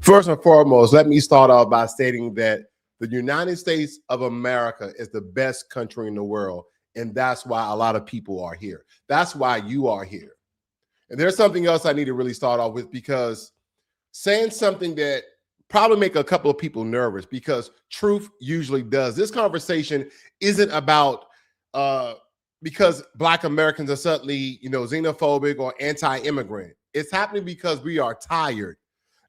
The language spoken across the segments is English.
First and foremost, let me start off by stating that the United States of America is the best country in the world, and that's why a lot of people are here. That's why you are here. And there's something else I need to really start off with, because saying something that probably make a couple of people nervous, because truth usually does. This conversation isn't about because Black Americans are suddenly, xenophobic or anti-immigrant. It's happening because we are tired,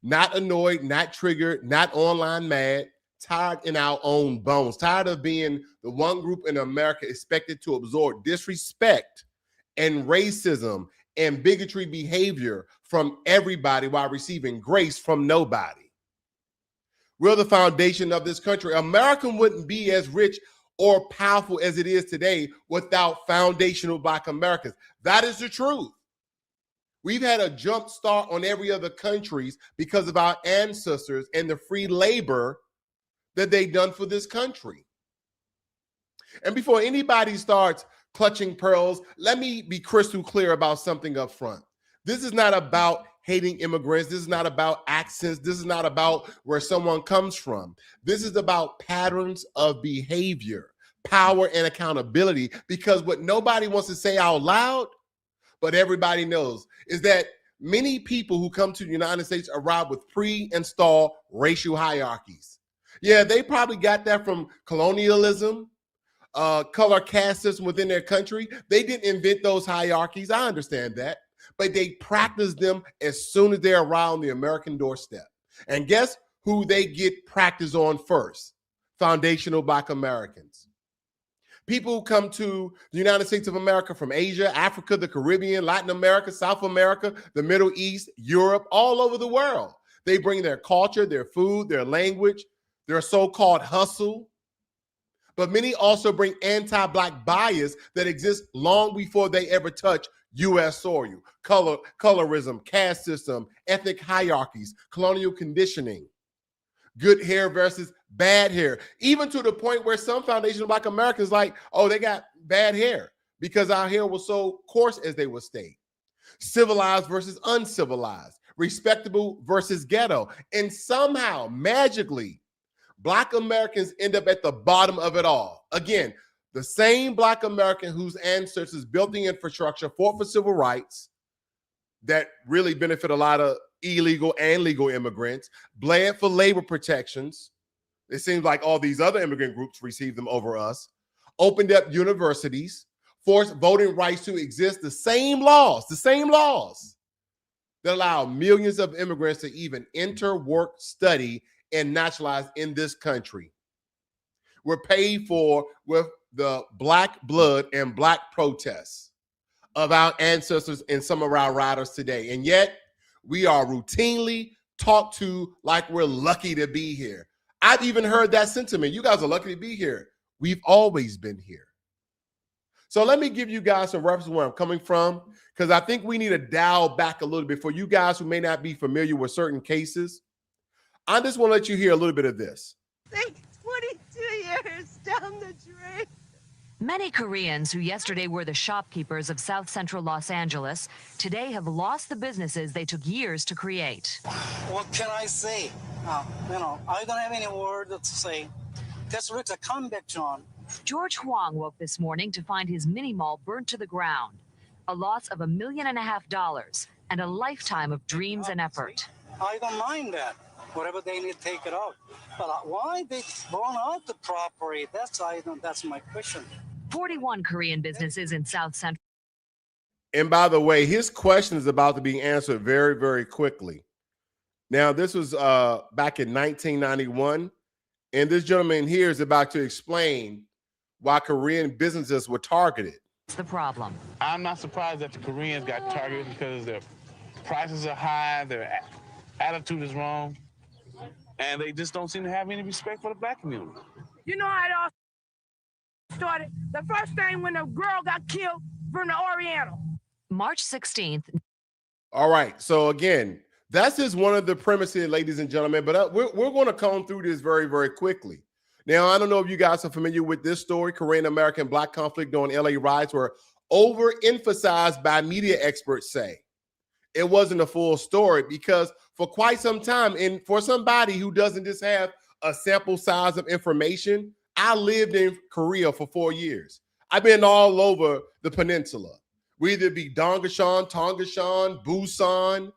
not annoyed, not triggered, not online mad, tired in our own bones, tired of being the one group in America expected to absorb disrespect and racism and bigotry behavior from everybody while receiving grace from nobody. We're the foundation of this country. America wouldn't be as rich or powerful as it is today without foundational Black Americans. That is the truth. We've had a jump start on every other countries because of our ancestors and the free labor that they've done for this country. And before anybody starts clutching pearls, let me be crystal clear about something up front. This is not about hating immigrants. This is not about accents. This is not about where someone comes from. This is about patterns of behavior, power, and accountability, because what nobody wants to say out loud, but everybody knows, is that many people who come to the United States arrive with pre-installed racial hierarchies. Yeah, they probably got that from colonialism, color caste system within their country. They didn't invent those hierarchies. I understand that. But they practice them as soon as they're around the American doorstep. And guess who they get practice on first? Foundational Black Americans. People who come to the United States of America from Asia, Africa, the Caribbean, Latin America, South America, the Middle East, Europe, all over the world. They bring their culture, their food, their language, their so-called hustle. But many also bring anti-Black bias that exists long before they ever touch U.S. soil. Colorism, caste system, ethnic hierarchies, colonial conditioning, good hair versus bad hair, even to the point where some foundational Black Americans like, oh, they got bad hair because our hair was so coarse, as they would state. Civilized versus uncivilized, respectable versus ghetto. And somehow, magically, Black Americans end up at the bottom of it all. Again, the same Black American whose ancestors built the infrastructure, fought for civil rights that really benefit a lot of illegal and legal immigrants, bled for labor protections. It seems like all these other immigrant groups received them over us, opened up universities, forced voting rights to exist, the same laws that allow millions of immigrants to even enter, work, study, and naturalize in this country. We're paid for with the Black blood and Black protests of our ancestors and some of our riders today. And yet we are routinely talked to like we're lucky to be here. I've even heard that sentiment. You guys are lucky to be here. We've always been here. So let me give you guys some reference where I'm coming from, because I think we need to dial back a little bit for you guys who may not be familiar with certain cases. I just want to let you hear a little bit of this. 22 years down the drain. Many Koreans who yesterday were the shopkeepers of South Central Los Angeles today have lost the businesses they took years to create. What can I say? I don't have any word to say. That's really a comeback, John. George Huang woke this morning to find his mini mall burnt to the ground, a loss of $1.5 million and a lifetime of dreams and effort. I don't mind that. Whatever they need, take it out. But why they burn out the property? That's my question. 41 Korean businesses in South Central. And by the way, his question is about to be answered very, very quickly. Now, this was back in 1991, and this gentleman here is about to explain why Korean businesses were targeted. That's the problem. I'm not surprised that the Koreans got targeted because their prices are high, their attitude is wrong, and they just don't seem to have any respect for the Black community. You know how it all started? The first thing when a girl got killed from the Oriental. March 16th. All right. So again, that's just one of the premises, ladies and gentlemen, but we're going to comb through this very, very quickly. Now, I don't know if you guys are familiar with this story. Korean-American Black conflict during LA riots were overemphasized by media experts say. It wasn't a full story because for quite some time, and for somebody who doesn't just have a sample size of information, I lived in Korea for 4 years. I've been all over the peninsula. We either be Dongashan, Tongashan, Busan,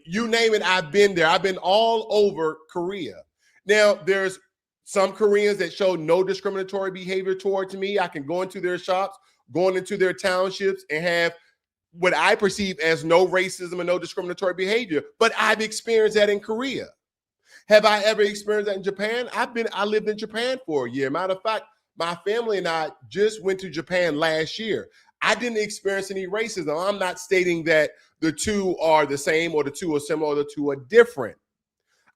you name it, I've been there. I've been all over Korea. Now, there's some Koreans that show no discriminatory behavior towards me. I can go into their shops, going into their townships, and have what I perceive as no racism and no discriminatory behavior. But I've experienced that in Korea. Have I ever experienced that in Japan? I lived in Japan for a year. Matter of fact, my family and I just went to Japan last year. I didn't experience any racism. I'm not stating that the two are the same or the two are similar or the two are different.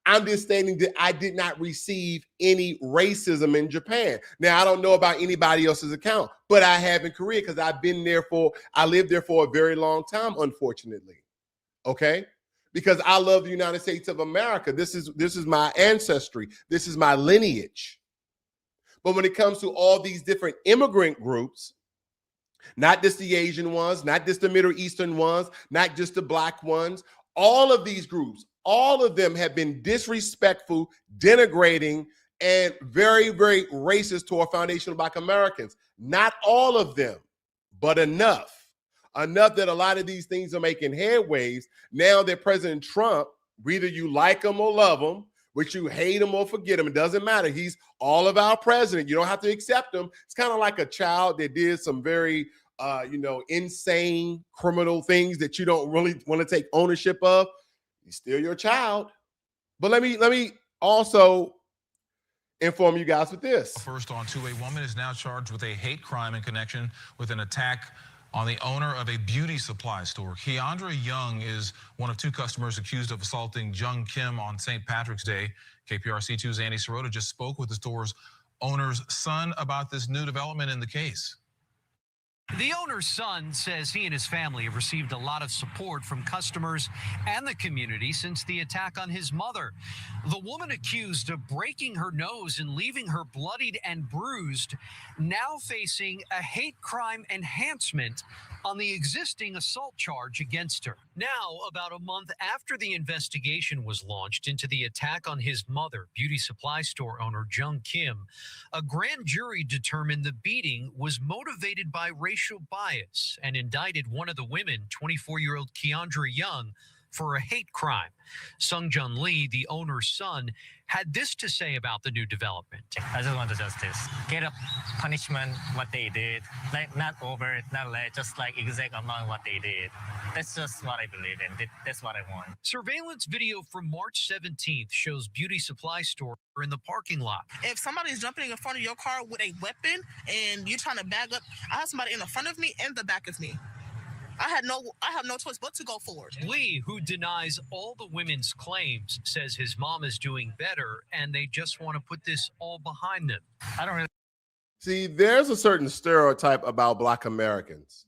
I'm just stating that I did not receive any racism in Japan. Now, I don't know about anybody else's account, but I have in Korea because I lived there for a very long time, unfortunately. Okay? Because I love the United States of America. This is my ancestry. This is my lineage. But when it comes to all these different immigrant groups, not just the Asian ones, not just the Middle Eastern ones, not just the Black ones, all of these groups, all of them have been disrespectful, denigrating, and very, very racist to our foundational Black Americans. Not all of them, but enough. Enough that a lot of these things are making headways. Now that President Trump, whether you like him or love him, which you hate him or forget him, it doesn't matter. He's all of our president. You don't have to accept him. It's kind of like a child that did some very, insane criminal things that you don't really want to take ownership of. He's still your child. But let me also inform you guys with this. First on two, a woman is now charged with a hate crime in connection with an attack on the owner of a beauty supply store. Keandra Young is one of two customers accused of assaulting Jung Kim on St. Patrick's Day. KPRC2's Andy Sirota just spoke with the store's owner's son about this new development in the case. The owner's son says he and his family have received a lot of support from customers and the community since the attack on his mother. The woman accused of breaking her nose and leaving her bloodied and bruised, now facing a hate crime enhancement on the existing assault charge against her. Now, about a month after the investigation was launched into the attack on his mother, beauty supply store owner Jung Kim, a grand jury determined the beating was motivated by racial bias and indicted one of the women, 24-year-old Keandra Young, for a hate crime. Sung-Jun Lee, the owner's son, had this to say about the new development. I just want the justice. Get a punishment, what they did. Like, not over, not less, just like exact amount what they did. That's just what I believe in. That's what I want. Surveillance video from March 17th shows beauty supply store in the parking lot. If somebody's jumping in front of your car with a weapon and you're trying to bag up, I have somebody in the front of me and the back of me. I have no choice but to go forward. Lee, who denies all the women's claims, says his mom is doing better and they just want to put this all behind them. I don't really See, there's a certain stereotype about Black Americans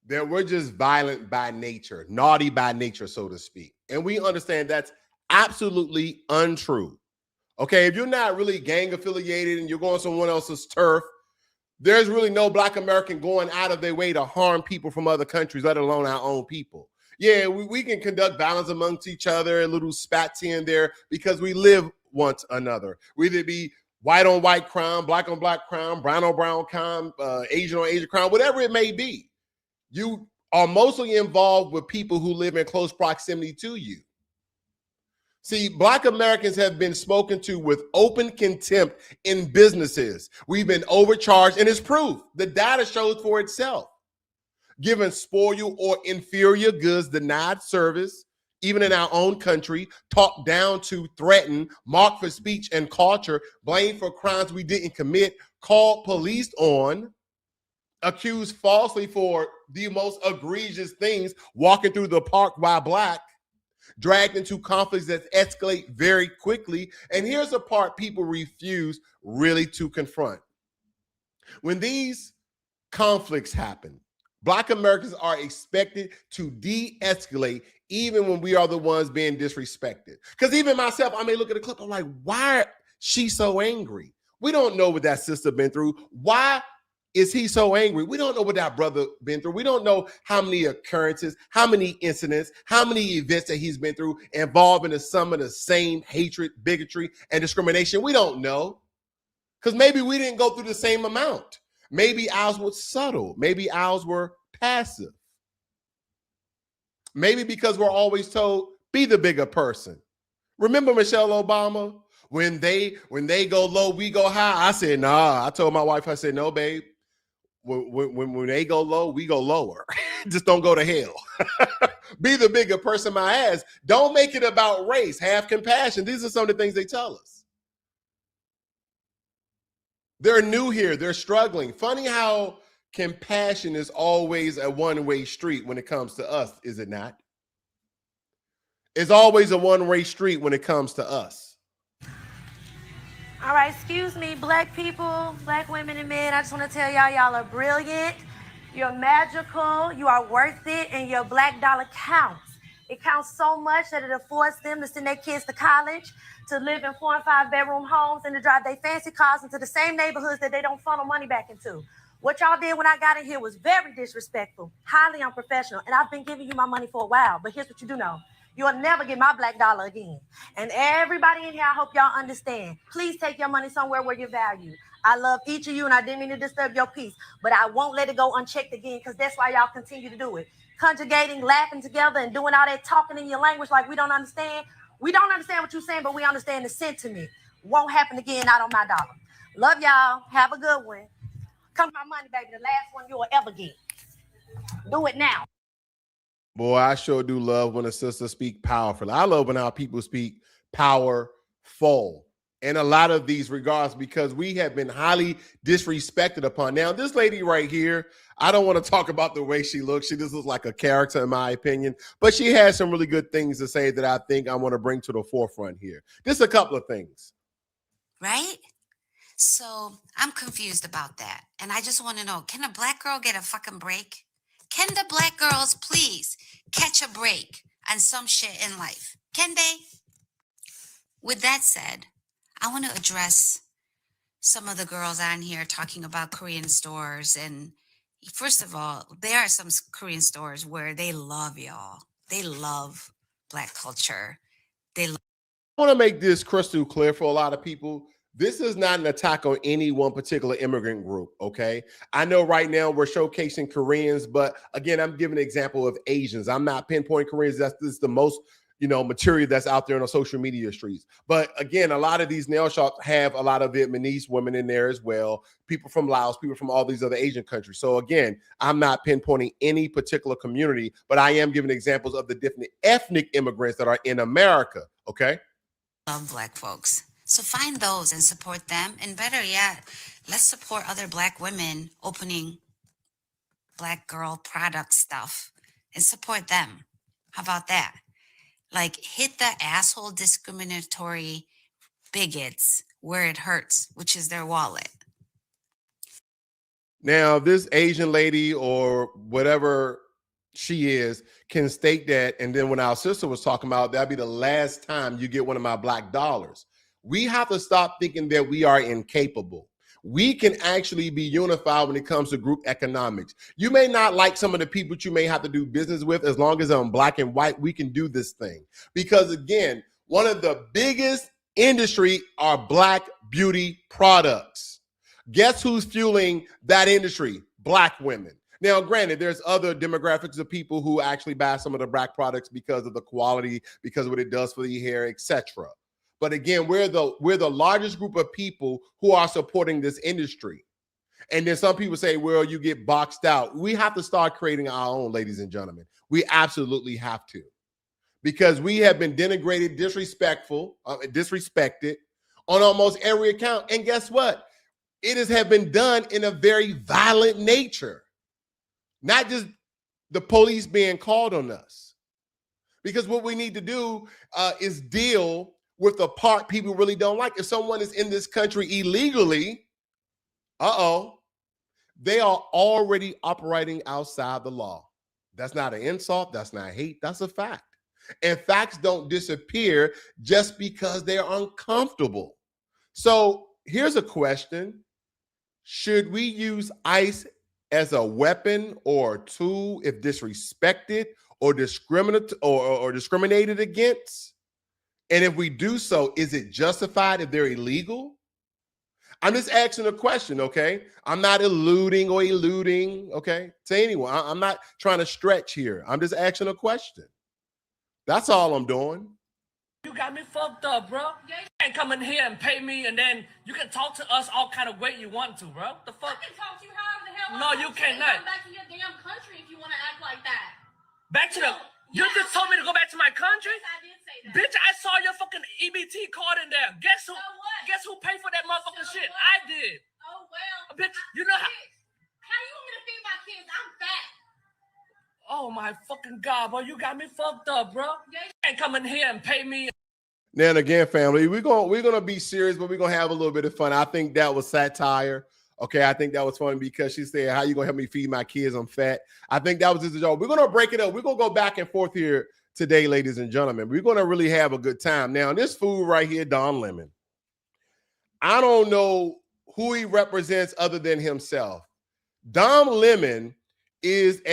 that we're just violent by nature, naughty by nature, so to speak. And we understand that's absolutely untrue. Okay, if you're not really gang affiliated and you're going on someone else's turf, there's really no Black American going out of their way to harm people from other countries, let alone our own people. Yeah, we can conduct violence amongst each other, little spats here and there, because we live once another. Whether it be white on white crime, black on black crime, brown on brown crime, Asian on Asian crime, whatever it may be. You are mostly involved with people who live in close proximity to you. See, Black Americans have been spoken to with open contempt in businesses. We've been overcharged, and it's proof. The data shows for itself. Given spoiled or inferior goods, denied service, even in our own country, talked down to, threatened, marked for speech and culture, blamed for crimes we didn't commit, called police on, accused falsely for the most egregious things, walking through the park while Black, dragged into conflicts that escalate very quickly. And here's the part people refuse really to confront. When these conflicts happen, Black Americans are expected to de-escalate even when we are the ones being disrespected. Because even myself, I may look at a clip, I'm like, why is she so angry? We don't know what that sister been through. Why is he so angry? We don't know what that brother been through. We don't know how many occurrences, how many incidents, how many events that he's been through involving some of the same hatred, bigotry, and discrimination. We don't know. Because maybe we didn't go through the same amount. Maybe ours was subtle. Maybe ours were passive. Maybe because we're always told, be the bigger person. Remember Michelle Obama? When they go low, we go high. I said, nah. I told my wife, I said, no, babe. When they go low, we go lower. Just don't go to hell. Be the bigger person, my ass. Don't make it about race. Have compassion. These are some of the things they tell us. They're new here. They're struggling. Funny how compassion is always a one-way street when it comes to us, is it not? It's always a one-way street when it comes to us. All right, excuse me, black people, black women and men, I just want to tell y'all, y'all are brilliant, you're magical, you are worth it, and your black dollar counts. It counts so much that it affords them to send their kids to college, to live in 4 and 5 bedroom homes, and to drive their fancy cars into the same neighborhoods that they don't funnel money back into. What y'all did when I got in here was very disrespectful, highly unprofessional, and I've been giving you my money for a while, but here's what you do know. You'll never get my black dollar again. And everybody in here, I hope y'all understand. Please take your money somewhere where you're valued. I love each of you, and I didn't mean to disturb your peace, but I won't let it go unchecked again, because that's why y'all continue to do it. Conjugating, laughing together, and doing all that talking in your language like we don't understand. We don't understand what you're saying, but we understand the sentiment. Won't happen again, not on my dollar. Love y'all. Have a good one. Come my money, baby. The last one you'll ever get. Do it now. Boy, I sure do love when a sister speak powerfully. I love when our people speak powerful in a lot of these regards, because we have been highly disrespected upon. Now, this lady right here, I don't want to talk about the way she looks. She just looks like a character, in my opinion, but she has some really good things to say that I think I want to bring to the forefront here. Just a couple of things. Right? So I'm confused about that. And I just want to know, can a black girl get a fucking break? Can the black girls please catch a break on some shit in life? Can they? With that said, I want to address some of the girls on here talking about Korean stores. And first of all, there are some Korean stores where they love y'all. They love black culture. I want to make this crystal clear for a lot of people. This is not an attack on any one particular immigrant group, okay? I know right now we're showcasing Koreans, but again, I'm giving an example of Asians. I'm not pinpointing Koreans. This is the most, material that's out there on the social media streets. But again, a lot of these nail shops have a lot of Vietnamese women in there as well, people from Laos, people from all these other Asian countries. So again, I'm not pinpointing any particular community, but I am giving examples of the different ethnic immigrants that are in America, okay? love black folks. So find those and support them. And better yet, let's support other black women opening black girl product stuff and support them. How about that? Like, hit the asshole discriminatory bigots where it hurts, which is their wallet. Now, this Asian lady or whatever she is can state that. And then when our sister was talking about, that'd be the last time you get one of my black dollars. We have to stop thinking that we are incapable. We can actually be unified when it comes to group economics. You may not like some of the people you may have to do business with. As long as I'm black and white, we can do this thing. Because again, one of the biggest industry are black beauty products. Guess who's fueling that industry? Black women. Now, granted, there's other demographics of people who actually buy some of the black products because of the quality, because of what it does for the hair, etc. But again, we're the largest group of people who are supporting this industry. And then some people say, well, you get boxed out. We have to start creating our own, ladies and gentlemen. We absolutely have to. Because we have been denigrated, disrespected on almost every account. And guess what? It has been done in a very violent nature. Not just the police being called on us. Because what we need to do is deal with the part people really don't like. If someone is in this country illegally, they are already operating outside the law. That's not an insult. That's not hate. That's a fact. And facts don't disappear just because they're uncomfortable. So here's a question. Should we use ICE as a weapon or a tool if disrespected or discriminated against? And if we do so, is it justified if they're illegal? I'm just asking a question, okay? I'm not eluding, okay, to anyone. I'm not trying to stretch here. I'm just asking a question. That's all I'm doing. You got me fucked up, bro. You can't come in here and pay me, and then you can talk to us all kind of way you want to, bro. The fuck? I can talk to you however the hell. No, you cannot. Go back to your damn country if you want to act like that. Back to You just told me to go back to my country? Yes, I did say that. Bitch, I saw your fucking EBT card in there. Guess who? So what? Guess who paid for that motherfucking So shit? what? I did. Oh well. Bitch, you know how? How you want me to feed my kids? I'm fat. Oh my fucking God, boy, you got me fucked up, bro. You can't come in here and pay me. Now and again, family, we're gonna be serious, but we're gonna have a little bit of fun. I think that was satire. Okay, I think that was funny because she said, "How you gonna help me feed my kids? I'm fat." I think that was just a joke. We're gonna break it up. We're gonna go back and forth here today, ladies and gentlemen. We're gonna really have a good time. Now, this fool right here, Don Lemon. I don't know who he represents other than himself. Don Lemon is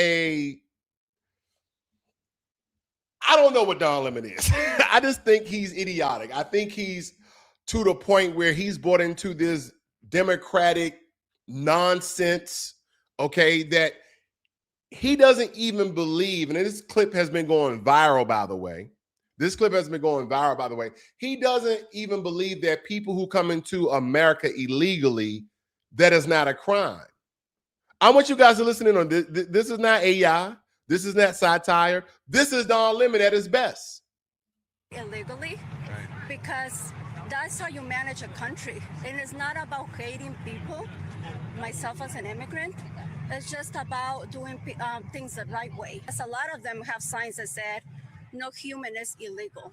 I don't know what Don Lemon is. I just think he's idiotic. I think he's to the point where he's bought into this democratic nonsense, okay, that he doesn't even believe. And this clip has been going viral, by the way. He doesn't even believe that people who come into America illegally, that is not a crime. I want you guys to listen in on this. This is not AI. This is not satire. This is Don Lemon at his best. Illegally, because that's how you manage a country. And it's not about hating people. Myself as an immigrant, it's just about doing things the right way. As a lot of them have signs that said, no human is illegal.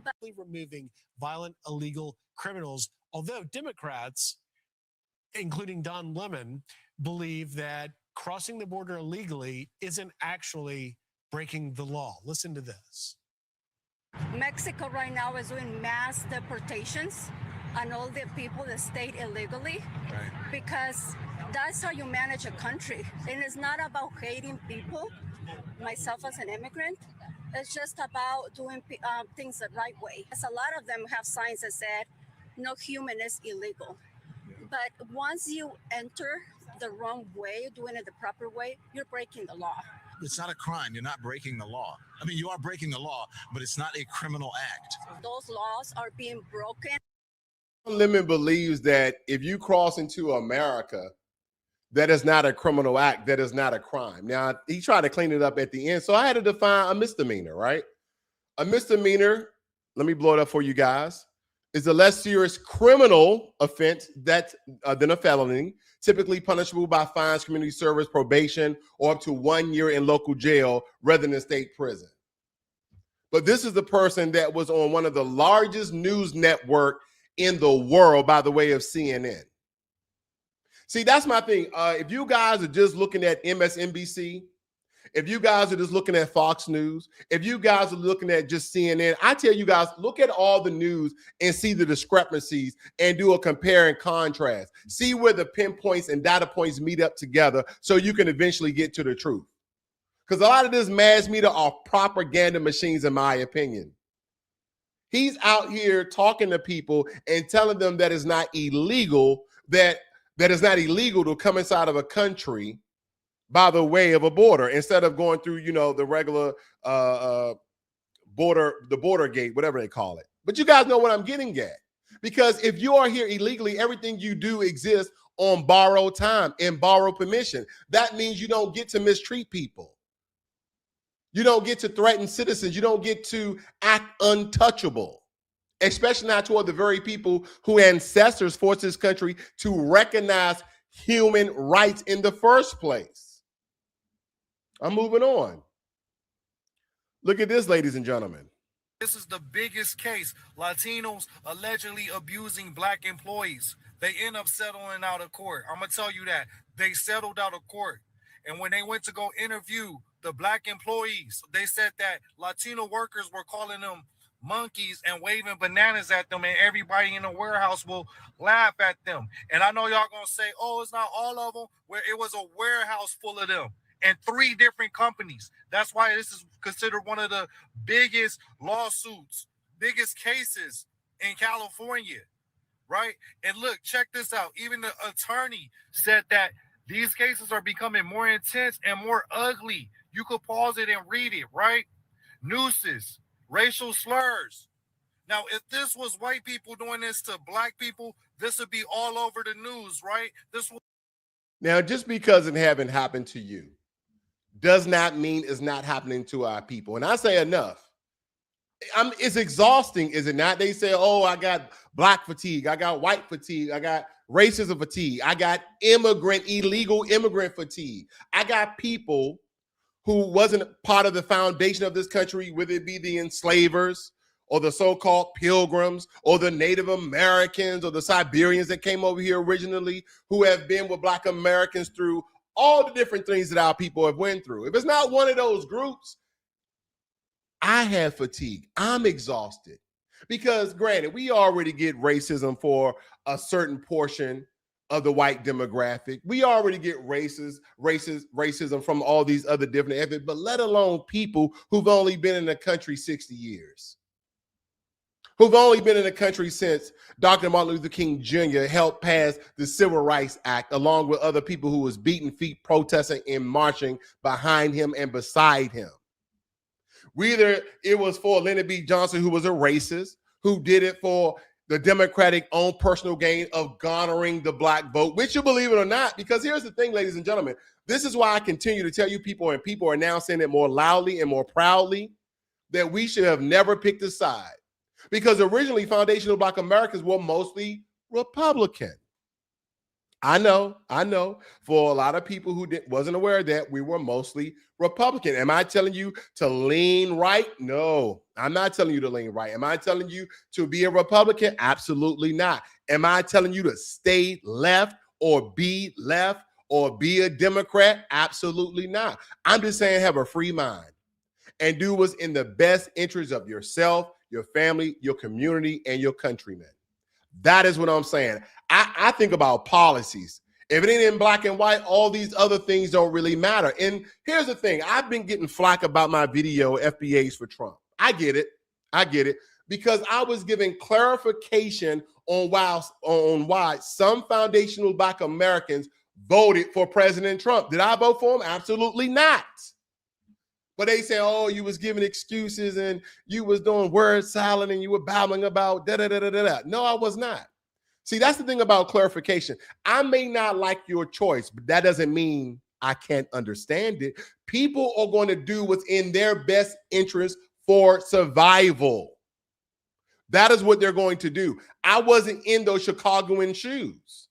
But removing violent, illegal criminals, although Democrats, including Don Lemon, believe that crossing the border illegally isn't actually breaking the law. Listen to this. Mexico right now is doing mass deportations on all the people that stayed illegally, because that's how you manage a country. And it's not about hating people. Myself as an immigrant, it's just about doing things the right way. As a lot of them have signs that said, no human is illegal. But once you enter the wrong way, doing it the proper way, you're breaking the law. It's not a crime. You're not breaking the law. I mean, you are breaking the law, but it's not a criminal act. Those laws are being broken. Lemon believes that if you cross into America, that is not a criminal act. That is not a crime. Now, he tried to clean it up at the end. So I had to define a misdemeanor, right? A misdemeanor, let me blow it up for you guys, is a less serious criminal offense than a felony, typically punishable by fines, community service, probation, or up to 1 year in local jail rather than state prison. But this is the person that was on one of the largest news network in the world by the way of CNN. See, that's my thing. If you guys are just looking at MSNBC, if you guys are just looking at Fox News, if you guys are looking at just CNN, I tell you guys, look at all the news and see the discrepancies and do a compare and contrast. See where the pinpoints and data points meet up together so you can eventually get to the truth. Because a lot of this mass media are propaganda machines, in my opinion. He's out here talking to people and telling them that it's not illegal, that it's not illegal to come inside of a country by the way of a border instead of going through, the regular border gate, whatever they call it. But you guys know what I'm getting at. Because if you are here illegally, everything you do exists on borrowed time and borrowed permission. That means you don't get to mistreat people. You don't get to threaten citizens. You don't get to act untouchable, especially not toward the very people who ancestors forced this country to recognize human rights in the first place. I'm moving on. Look at this, ladies and gentlemen. This is the biggest case. Latinos allegedly abusing black employees. They end up settling out of court. I'm going to tell you that. They settled out of court. And when they went to go interview the black employees, they said that Latino workers were calling them monkeys and waving bananas at them, and everybody in the warehouse will laugh at them. And I know y'all gonna say, oh, it's not all of them, where it was a warehouse full of them and 3 different companies. That's why this is considered one of the biggest lawsuits, biggest cases in California, right? And look, check this out. Even the attorney said that these cases are becoming more intense and more ugly. You could pause it and read it, right? Nooses, racial slurs. Now, if this was white people doing this to black people, this would be all over the news, right? Now, just because it haven't happened to you does not mean it's not happening to our people. And I say enough. It's exhausting, is it not? They say, oh, I got black fatigue. I got white fatigue. I got racism fatigue. I got illegal immigrant fatigue. I got people who wasn't part of the foundation of this country, whether it be the enslavers or the so-called pilgrims or the Native Americans or the Siberians that came over here originally, who have been with Black Americans through all the different things that our people have went through. If it's not one of those groups, I have fatigue. I'm exhausted. Because granted, we already get racism for a certain portion of the white demographic. We already get racism from all these other different ethnic, but let alone people who've only been in the country 60 years. Who've only been in the country since Dr. Martin Luther King Jr. helped pass the Civil Rights Act, along with other people who was beating feet, protesting, and marching behind him and beside him. Whether it was for Lyndon B. Johnson, who was a racist, who did it for the Democratic own personal gain of garnering the black vote, which you believe it or not, because here's the thing, ladies and gentlemen, this is why I continue to tell you people, and people are now saying it more loudly and more proudly, that we should have never picked a side. Because originally, foundational Black Americans were mostly Republican. I know. For a lot of people who wasn't aware of that, we were mostly Republican. Am I telling you to lean right? No, I'm not telling you to lean right. Am I telling you to be a Republican? Absolutely not. Am I telling you to stay left or be a Democrat? Absolutely not. I'm just saying have a free mind and do what's in the best interest of yourself, your family, your community, and your countrymen. That is what I'm saying. I think about policies. If it ain't in black and white, all these other things don't really matter. And here's the thing. I've been getting flack about my video, FBAs for Trump. I get it. Because I was giving clarification on why some foundational Black Americans voted for President Trump. Did I vote for him? Absolutely not. But they say, oh, you was giving excuses and you was doing word salad and you were babbling about da-da-da-da-da. No, I was not. See, that's the thing about clarification. I may not like your choice, but that doesn't mean I can't understand it. People are going to do what's in their best interest for survival. That is what they're going to do. I wasn't in those Chicagoan shoes.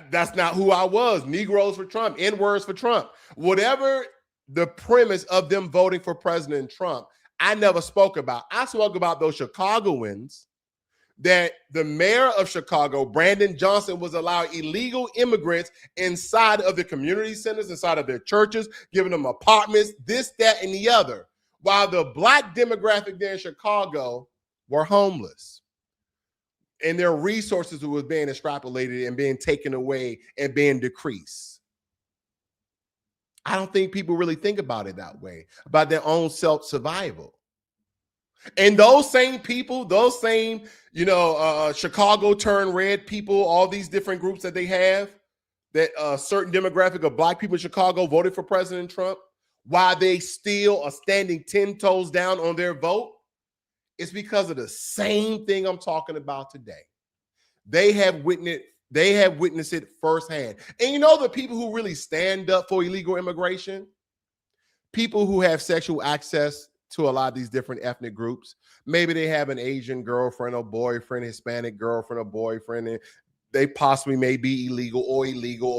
That's not who I was. Negroes for Trump, N-words for Trump. Whatever the premise of them voting for President Trump, I never spoke about. I spoke about those Chicagoans that the mayor of Chicago, Brandon Johnson, was allowing illegal immigrants inside of the community centers, inside of their churches, giving them apartments, this, that, and the other, while the black demographic there in Chicago were homeless. And their resources were being extrapolated and being taken away and being decreased. I don't think people really think about it that way, about their own self-survival. And those same people, those same, Chicago turn red people, all these different groups that they have, that a certain demographic of black people in Chicago voted for President Trump, while they still are standing 10 toes down on their vote, it's because of the same thing I'm talking about today. They have witnessed it firsthand. And the people who really stand up for illegal immigration, people who have sexual access to a lot of these different ethnic groups. Maybe they have an Asian girlfriend or boyfriend, Hispanic girlfriend or boyfriend, and they possibly may be illegal, or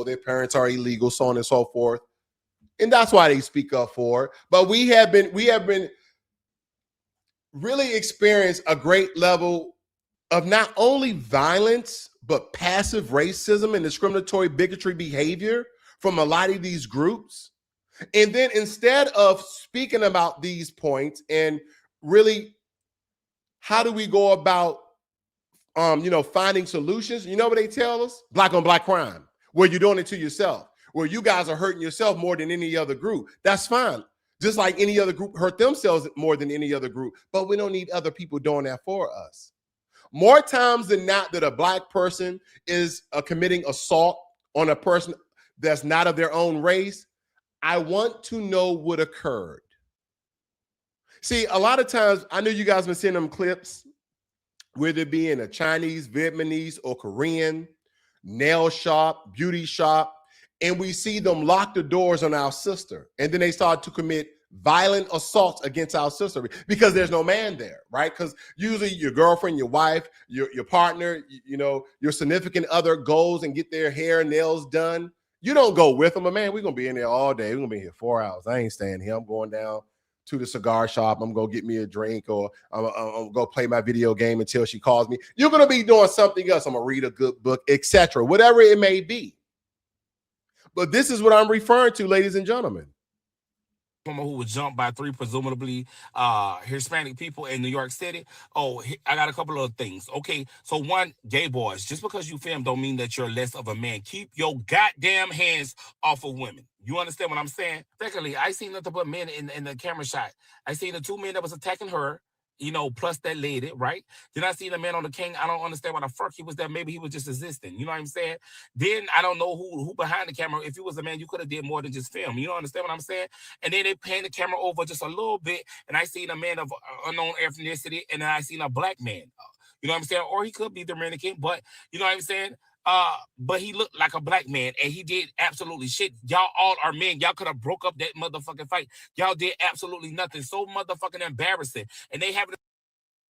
their parents are illegal, so on and so forth. And that's why they speak up for it. But we have been really experienced a great level of not only violence, but passive racism and discriminatory bigotry behavior from a lot of these groups. And then instead of speaking about these points and really, how do we go about, finding solutions? You know what they tell us? Black on black crime, where you're doing it to yourself, where you guys are hurting yourself more than any other group. That's fine. Just like any other group hurt themselves more than any other group, but we don't need other people doing that for us. More times than not that a black person is committing assault on a person that's not of their own race, I want to know what occurred. See, a lot of times, I know you guys been seeing them clips, whether it be in a Chinese, Vietnamese, or Korean nail shop, beauty shop, and we see them lock the doors on our sister, and then they start to commit violent assaults against our sister because there's no man there, right? Because usually your girlfriend, your wife, your partner, your significant other goes and get their hair and nails done. You don't go with them, but man, we're gonna be in there all day. We're gonna be here 4 hours. I ain't staying here. I'm going down to the cigar shop. I'm gonna get me a drink, or I'm gonna go play my video game until she calls me. You're gonna be doing something else. I'm gonna read a good book, etc., whatever it may be. But this is what I'm referring to, ladies and gentlemen. Who was jumped by 3 presumably Hispanic people in New York City. Oh, I got a couple of things. Okay, so one, gay boys. Just because you film don't mean that you're less of a man. Keep your goddamn hands off of women. You understand what I'm saying? Secondly, I seen nothing but men in the camera shot. I seen the 2 men that was attacking her, plus that lady, right? Then I see the man on the king. I don't understand why the fuck he was there. Maybe he was just assisting. You know what I'm saying? Then I don't know who behind the camera. If you was a man, you could have did more than just film. You don't understand what I'm saying? And then they pan the camera over just a little bit, and I seen a man of unknown ethnicity, and then I seen a black man. You know what I'm saying? Or he could be Dominican, but you know what I'm saying? But he looked like a black man, and he did absolutely shit. Y'all all are men. Y'all could have broke up that motherfucking fight. Y'all did absolutely nothing. So motherfucking embarrassing. And they have.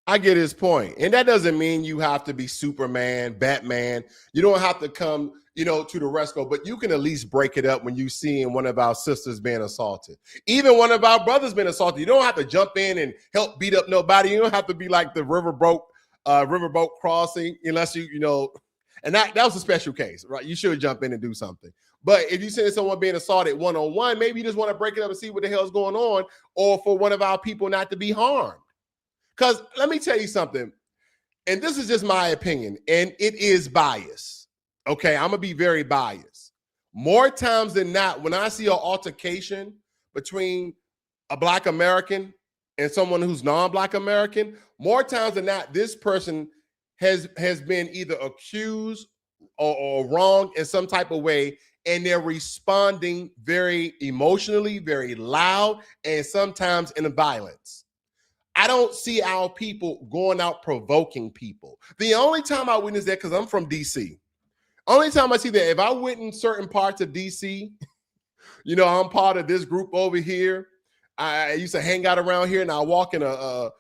I get his point, and that doesn't mean you have to be Superman, Batman. You don't have to come, to the rescue, but you can at least break it up when you see one of our sisters being assaulted, even one of our brothers being assaulted. You don't have to jump in and help beat up nobody. You don't have to be like the riverboat crossing, unless and that was a special case, right? You should jump in and do something. But if you see someone being assaulted one-on-one, maybe you just want to break it up and see what the hell's going on, or for one of our people not to be harmed. Because let me tell you something, and this is just my opinion, and it is biased. Okay, I'm going to be very biased. More times than not, when I see an altercation between a Black American and someone who's non-Black American, more times than not, this person has been either accused or wronged in some type of way, and they're responding very emotionally, very loud, and sometimes in violence. I don't see our people going out provoking people. The only time I witness that, because I'm from DC, only time I see that, if I went in certain parts of DC, I'm part of this group over here. I used to hang out around here, and I walk in a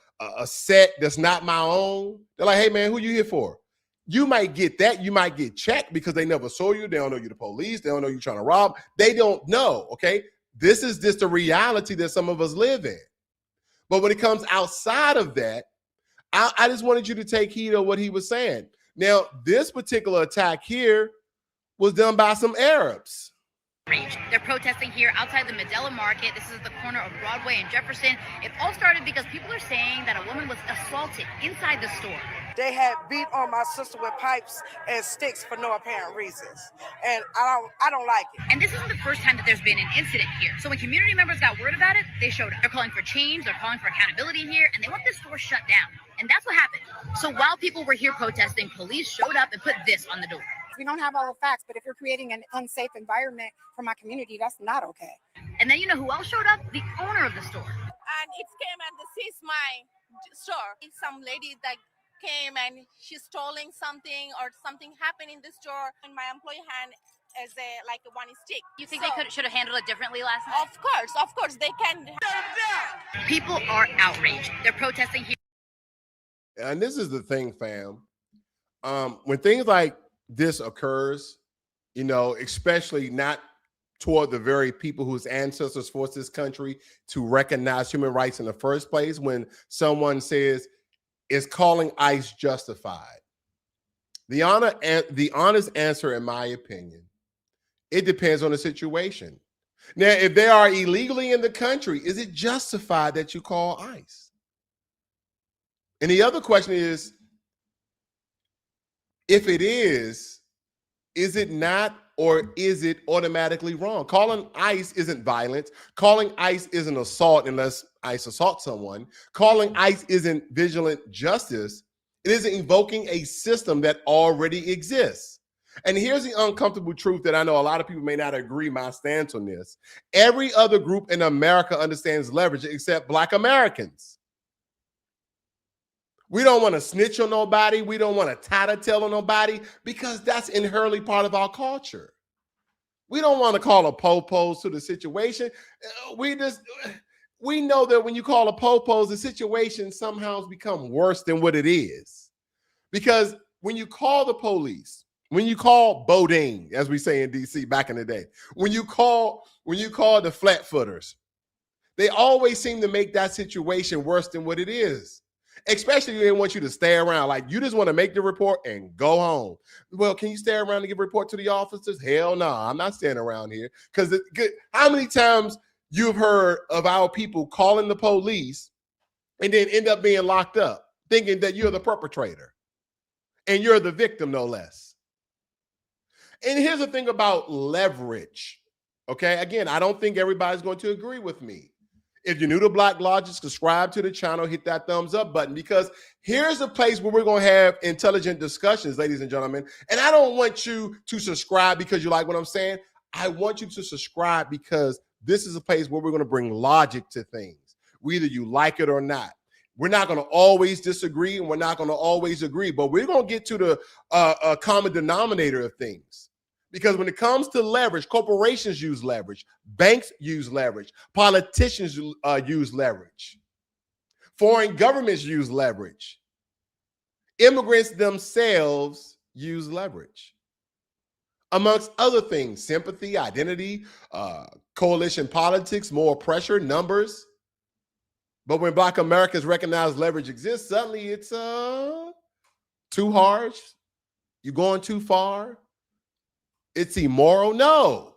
set that's not my own. They're like, hey, man, who you here for? You might get that. You might get checked because they never saw you. They don't know you're the police. They don't know you're trying to rob. They don't know, okay? This is just the reality that some of us live in. But when it comes outside of that, I just wanted you to take heed of what he was saying. Now, this particular attack here was done by some Arabs. They're protesting here outside the Medela Market. This is the corner of Broadway and Jefferson. It all started because people are saying that a woman was assaulted inside the store. They had beat on my sister with pipes and sticks for no apparent reasons. And I don't like it. And this isn't the first time that there's been an incident here. So when community members got word about it, they showed up. They're calling for change, they're calling for accountability here, and they want this store shut down. And that's what happened. So while people were here protesting, police showed up and put this on the door. We don't have all the facts, but if you're creating an unsafe environment for my community, that's not okay. And then you know who else showed up? The owner of the store. And it came and this is my store. It's some lady that came and she's stealing something or something happened in the store, and my employee hand as like one stick. You think they should have handled it differently last night? Of course, they can. People are outraged. They're protesting here. And this is the thing, fam. When things like this occurs, especially not toward the very people whose ancestors forced this country to recognize human rights in the first place, when someone says, is calling ICE justified? The honest answer, in my opinion, it depends on the situation. Now, if they are illegally in the country, is it justified that you call ICE? And the other question is, if it is it not, or is it automatically wrong? Calling ICE isn't violence. Calling ICE isn't assault unless ICE assaults someone. Calling ICE isn't vigilant justice. It isn't invoking a system that already exists. And here's the uncomfortable truth that I know a lot of people may not agree my stance on this. Every other group in America understands leverage except Black Americans. We don't want to snitch on nobody. We don't want to tattletale on nobody because that's inherently part of our culture. We don't want to call a po-pos to the situation. We know that when you call a po-pos, the situation somehow has become worse than what it is. Because when you call the police, when you call Bodine, as we say in DC back in the day, when you call the flat-footers, they always seem to make that situation worse than what it is. Especially they want you to stay around. Like, you just want to make the report and go home. Well, can you stay around and give a report to the officers? Hell no, I'm not staying around here. Because how many times you've heard of our people calling the police and then end up being locked up, thinking that you're the perpetrator and you're the victim, no less. And here's the thing about leverage. Okay, again, I don't think everybody's going to agree with me. If you're new to BlackLogic, subscribe to the channel, hit that thumbs up button, because here's a place where we're going to have intelligent discussions, ladies and gentlemen. And I don't want you to subscribe because you like what I'm saying. I want you to subscribe because this is a place where we're going to bring logic to things, whether you like it or not. We're not going to always disagree and we're not going to always agree, but we're going to get to the common denominator of things. Because when it comes to leverage, corporations use leverage, banks use leverage, politicians use leverage, foreign governments use leverage, immigrants themselves use leverage, amongst other things: sympathy, identity, coalition politics, more pressure, numbers. But when Black Americans recognize leverage exists, suddenly it's too harsh, you're going too far. It's immoral? No.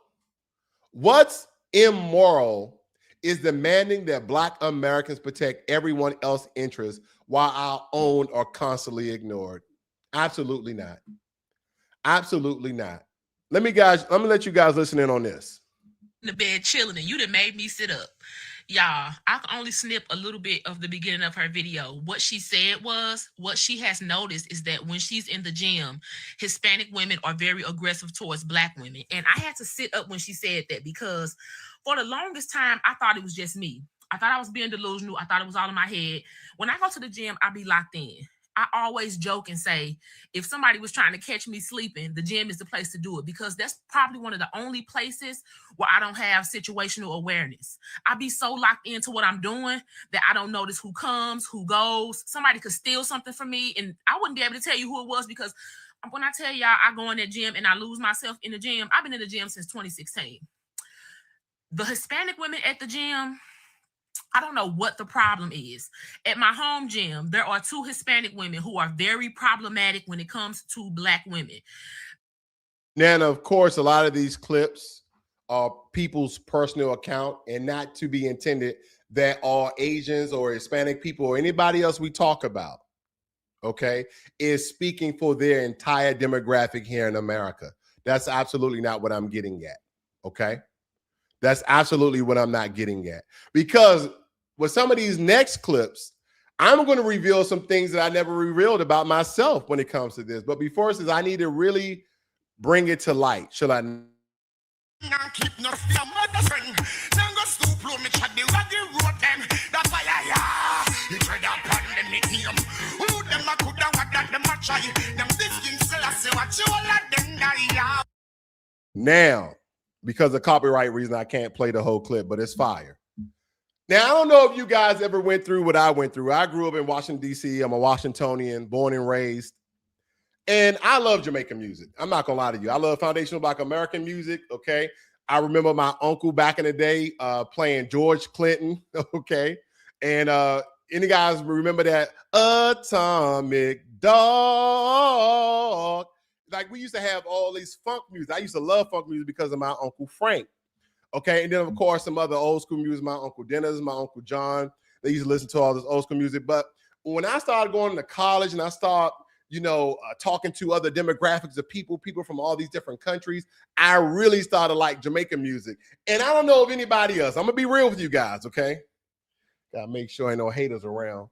What's immoral is demanding that Black Americans protect everyone else's interests while our own are constantly ignored. Absolutely not. Absolutely not. Let me let you guys listen in on this. In the bed chilling, and you done made me sit up. Y'all, I can only snip a little bit of the beginning of her video. What she said was, what she has noticed is that when she's in the gym, Hispanic women are very aggressive towards Black women. And I had to sit up when she said that, because for the longest time, I thought it was just me. I thought I was being delusional. I thought it was all in my head. When I go to the gym, I be locked in. I always joke and say, if somebody was trying to catch me sleeping, the gym is the place to do it, because that's probably one of the only places where I don't have situational awareness. I be so locked into what I'm doing that I don't notice who comes, who goes. Somebody could steal something from me and I wouldn't be able to tell you who it was, because when I tell y'all I go in that gym and I lose myself in the gym, I've been in the gym since 2016. The Hispanic women at the gym, I don't know what the problem is. At my home gym, there are 2 Hispanic women who are very problematic when it comes to Black women. Now, of course, a lot of these clips are people's personal account and not to be intended that are Asians or Hispanic people or anybody else we talk about, okay, is speaking for their entire demographic here in America. That's absolutely not what I'm getting at, okay? That's absolutely what I'm not getting at. Because with some of these next clips, I'm going to reveal some things that I never revealed about myself when it comes to this. But before it says, I need to really bring it to light. Should I? Now, because of copyright reason, I can't play the whole clip, but it's fire. Now, I don't know if you guys ever went through what I went through. I grew up in Washington, D.C. I'm a Washingtonian, born and raised. And I love Jamaican music. I'm not going to lie to you. I love foundational Black American music, okay? I remember my uncle back in the day playing George Clinton, okay? And any guys remember that Atomic Dog? Like, we used to have all these funk music. I used to love funk music because of my Uncle Frank. Okay, and then of course some other old school music. My Uncle Dennis, my Uncle John, they used to listen to all this old school music. But when I started going to college and I started, talking to other demographics of people from all these different countries, I really started like Jamaican music. And I don't know if anybody else. I'm gonna be real with you guys, okay? Gotta make sure ain't no haters around.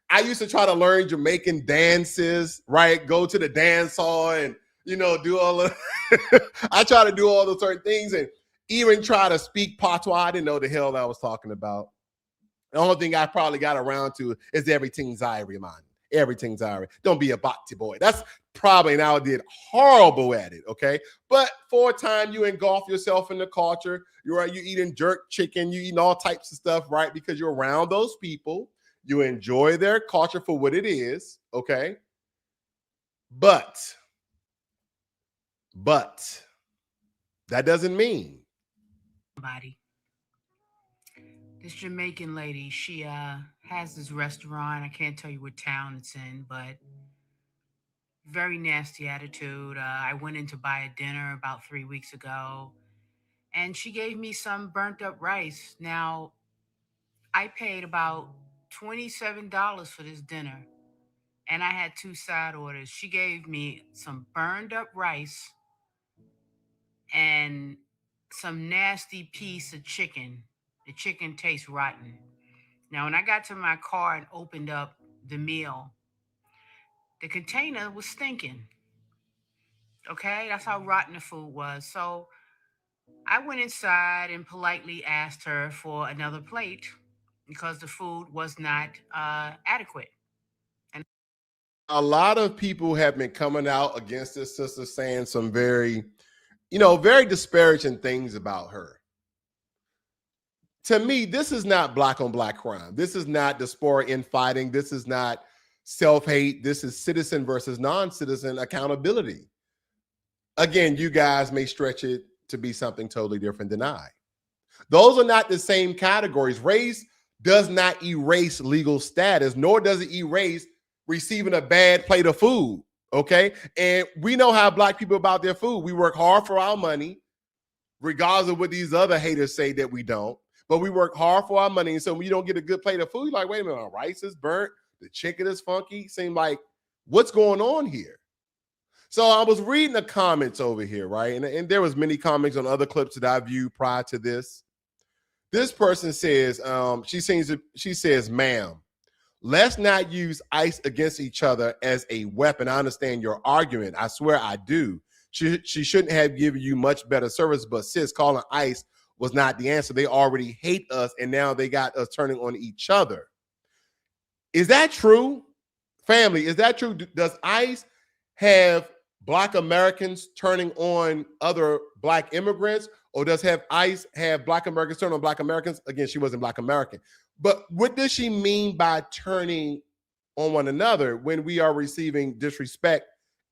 I used to try to learn Jamaican dances, right? Go to the dance hall and do all the I try to do all those certain things and even try to speak patois. I didn't know the hell I was talking about. The only thing I probably got around to is everything's Irie, man. Everything's Irie. Don't be a bhakti boy. That's probably now did horrible at it, okay? But for a time, you engulf yourself in the culture. You're eating jerk chicken. You eating all types of stuff, right? Because you're around those people. You enjoy their culture for what it is, okay? But that doesn't mean Body. This Jamaican lady, she has this restaurant. I can't tell you what town it's in, but very nasty attitude. I went in to buy a dinner about 3 weeks ago, and she gave me some burnt up rice. Now, I paid about $27 for this dinner, and I had 2 side orders. She gave me some burned up rice and some nasty piece of chicken. The chicken tastes rotten. Now, when I got to my car and opened up the meal, the container was stinking. Okay, that's how rotten the food was. So I went inside and politely asked her for another plate because the food was not adequate. And a lot of people have been coming out against this sister saying some very, very disparaging things about her. To me, this is not black on black crime. This is not diaspora infighting. This is not self-hate. This is citizen versus non-citizen accountability. Again, you guys may stretch it to be something totally different than I. Those are not the same categories. Race does not erase legal status, nor does it erase receiving a bad plate of food, okay? And we know how black people about their food. We work hard for our money, regardless of what these other haters say that we don't. But we work hard for our money, and so when you don't get a good plate of food, you're like, wait a minute, rice is burnt, the chicken is funky. Seem like, what's going on here? So I was reading the comments over here, right? And there was many comments on other clips that I viewed prior to this. This person says, she says, ma'am, let's not use ICE against each other as a weapon. I understand your argument. I swear I do. She shouldn't have given you much better service, but sis, calling ICE was not the answer. They already hate us, and now they got us turning on each other. Is that true? Family, is that true? Does ICE have Black Americans turning on other Black immigrants, or does ICE have Black Americans turn on Black Americans? Again, she wasn't Black American. But what does she mean by turning on one another when we are receiving disrespect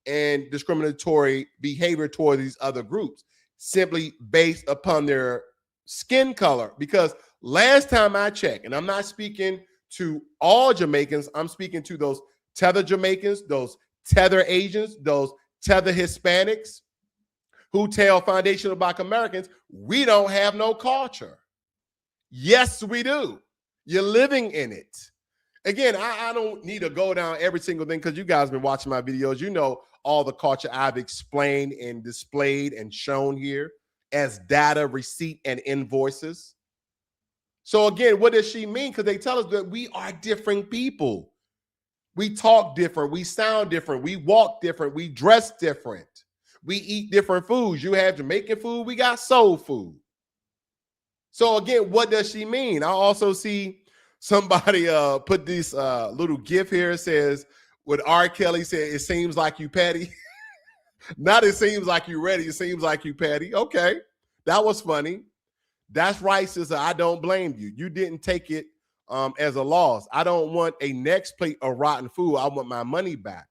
and discriminatory behavior toward these other groups, simply based upon their skin color? Because last time I checked, and I'm not speaking to all Jamaicans, I'm speaking to those tether Jamaicans, those tether Asians, those tether Hispanics who tell foundational Black Americans, we don't have no culture. Yes, we do. You're living in it. Again, I don't need to go down every single thing because you guys have been watching my videos. You know all the culture I've explained and displayed and shown here as data, receipt, and invoices. So again, what does she mean? Because they tell us that we are different people. We talk different. We sound different. We walk different. We dress different. We eat different foods. You have Jamaican food. We got soul food. So again, what does she mean? I also see somebody put this little gif here. It says, what R. Kelly said, it seems like you petty. Not it seems like you ready. It seems like you petty. Okay, that was funny. That's right, sister. I don't blame you. You didn't take it as a loss. I don't want a next plate of rotten food. I want my money back.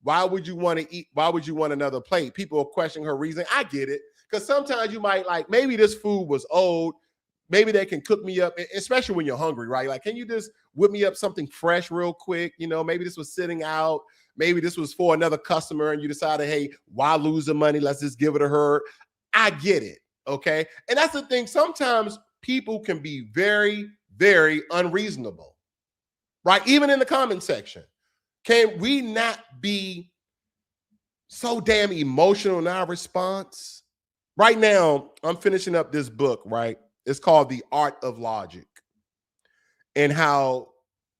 Why would you want to eat? Why would you want another plate? People are questioning her reason. I get it. Because sometimes you might like, maybe this food was old. Maybe they can cook me up, especially when you're hungry, right? Like, can you just whip me up something fresh real quick? You know, maybe this was sitting out. Maybe this was for another customer and you decided, hey, why lose the money? Let's just give it to her. I get it, okay? And that's the thing. Sometimes people can be very, very unreasonable, right? Even in the comment section. Can we not be so damn emotional in our response? Right now, I'm finishing up this book, right? It's called The Art of Logic, and how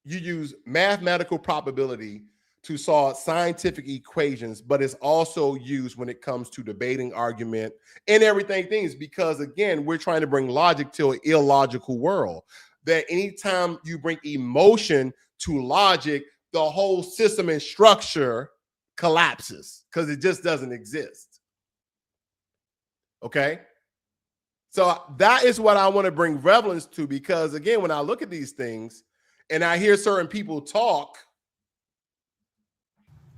you use mathematical probability to solve scientific equations, but it's also used when it comes to debating, argument, and everything things, because again, we're trying to bring logic to an illogical world. That anytime you bring emotion to logic, the whole system and structure collapses because it just doesn't exist. Okay? So that is what I want to bring relevance to, because again, when I look at these things and I hear certain people talk,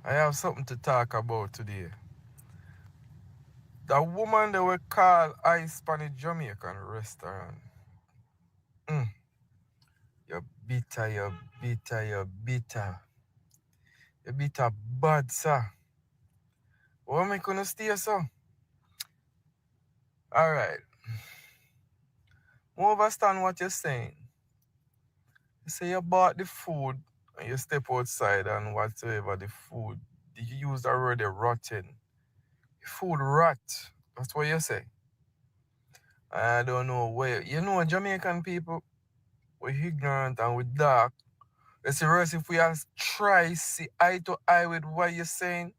I have something to talk about today. The woman that we call Ice Pan Jamaican restaurant. You're bitter, you're bitter, you're bitter. You're bitter bad, sir. What am I gonna stay, so? Alright. I understand what you're saying. You say you bought the food and you step outside and whatsoever the food, you use the word rotten. Food rot. That's what you say. I don't know where. You know, Jamaican people, we're ignorant and we're dark. It's worse if we have try see eye to eye with what you're saying.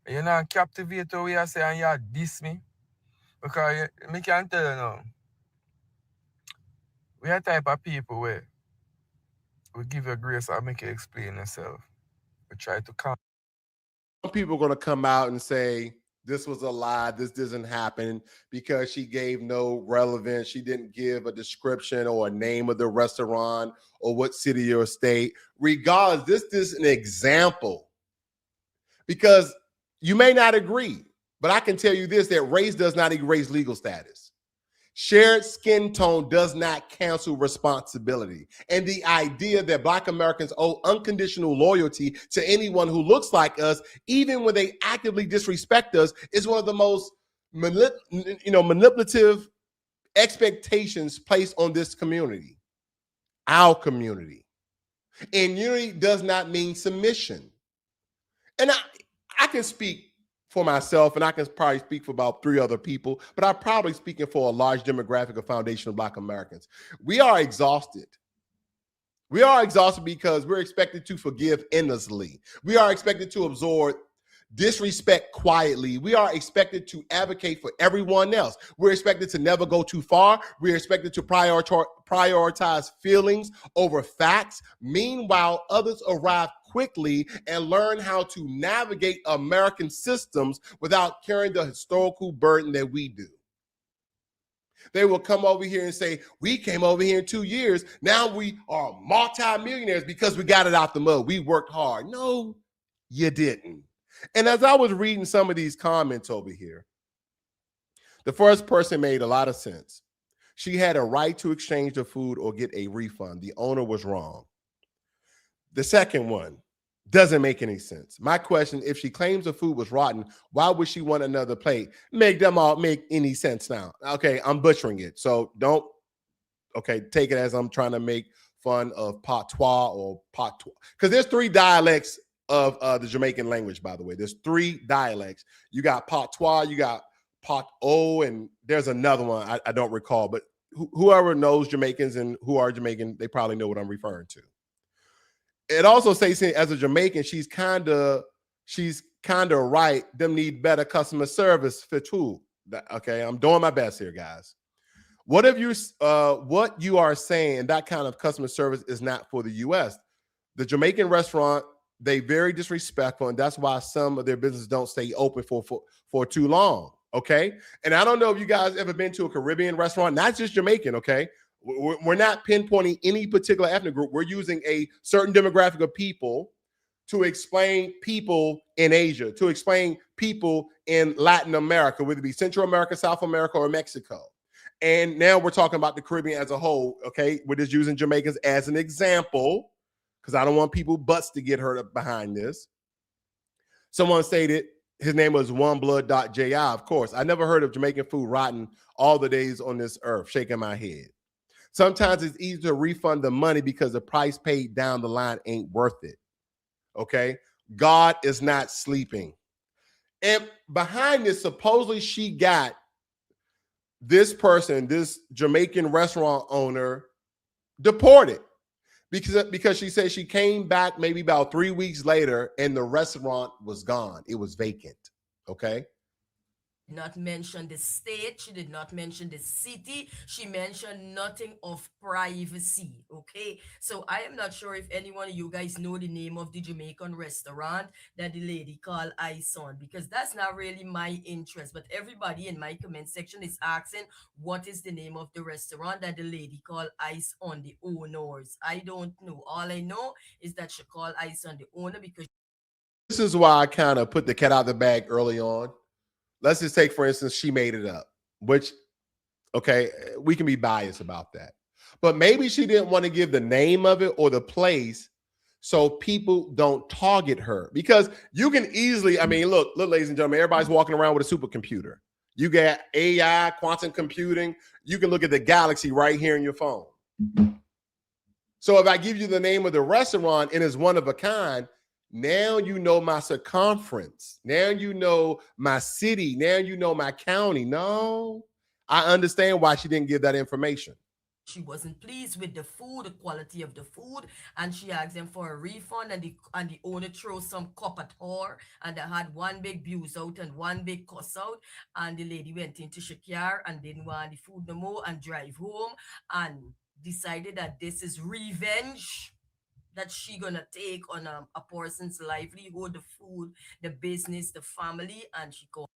You're not captivate what we are saying and you diss me. Because me can tell you now. We are type of people where we give you grace and make you explain yourself. We try to come. some people are going to come out and say, this was a lie, this doesn't happen, because she gave no relevance. She didn't give a description or a name of the restaurant or what city or state. Regardless, this is an example, because you may not agree, but I can tell you this, that race does not erase legal status. Shared skin tone does not cancel responsibility. And the idea that Black Americans owe unconditional loyalty to anyone who looks like us, even when they actively disrespect us, is one of the most manipulative expectations placed on this community, our community. And unity does not mean submission. And I can speak for myself, and I can probably speak for about 3 other people, but I'm probably speaking for a large demographic of foundational Black Americans. We are exhausted. We are exhausted because we're expected to forgive endlessly. We are expected to absorb disrespect quietly. We are expected to advocate for everyone else. We're expected to never go too far. We're expected to prioritize feelings over facts. Meanwhile, others arrive quickly and learn how to navigate American systems without carrying the historical burden that we do. They will come over here and say, we came over here in 2 years. Now we are multimillionaires because we got it out the mud. We worked hard. No, you didn't. And as I was reading some of these comments over here, the first person made a lot of sense. She had a right to exchange the food or get a refund. The owner was wrong. The second one doesn't make any sense. My question, if she claims the food was rotten, why would she want another plate? Make them all make any sense now. Okay, I'm butchering it. So don't, take it as I'm trying to make fun of patois or patois. Because there's 3 dialects of the Jamaican language, by the way. There's 3 dialects. You got patois, you got pot-o, and there's another one I don't recall, but whoever knows Jamaicans and who are Jamaican, they probably know what I'm referring to. It also says, as a Jamaican, she's kind of right. Them need better customer service for too. Okay, I'm doing my best here, guys. What you are saying, that kind of customer service is not for the U.S. The Jamaican restaurant, they very disrespectful, and that's why some of their businesses don't stay open for too long. Okay, and I don't know if you guys ever been to a Caribbean restaurant, not just Jamaican. Okay. We're not pinpointing any particular ethnic group. We're using a certain demographic of people to explain people in Asia, to explain people in Latin America, whether it be Central America, South America, or Mexico. And now we're talking about the Caribbean as a whole, okay? We're just using Jamaicans as an example because I don't want people butts to get hurt behind this. Someone stated his name was oneblood.ji. Of course, I never heard of Jamaican food rotten all the days on this earth, shaking my head. Sometimes it's easy to refund the money because the price paid down the line ain't worth it. Okay? God is not sleeping. And behind this, supposedly she got this person, this Jamaican restaurant owner, deported because she said she came back maybe about 3 weeks later and the restaurant was gone. It was vacant. Okay? Not mention the state. She did not mention the city. She mentioned nothing of privacy. Okay, so I am not sure if anyone of you guys know the name of the Jamaican restaurant that the lady called Ice on, because that's not really my interest. But everybody in my comment section is asking what is the name of the restaurant that the lady called Ice on, the owners. I don't know. All I know is that she called Ice on the owner because This is why I kind of put the cat out of the bag early on. Let's just take, for instance, she made it up, which, okay, we can be biased about that. But maybe she didn't want to give the name of it or the place so people don't target her. Because you can easily, I mean, look, ladies and gentlemen, everybody's walking around with a supercomputer. You got AI, quantum computing. You can look at the galaxy right here in your phone. So if I give you the name of the restaurant and it's one of a kind, now you know my circumference. Now you know my city. Now you know my county. No, I understand why she didn't give that information. she wasn't pleased with the food, the quality of the food, and she asked them for a refund, and the owner threw some cup at her, and they had one big abuse out and one big cuss out, and the lady went into Shakir and didn't want the food no more and drive home and decided that this is revenge that she gonna take on a person's livelihood, the food, the business, the family, and she called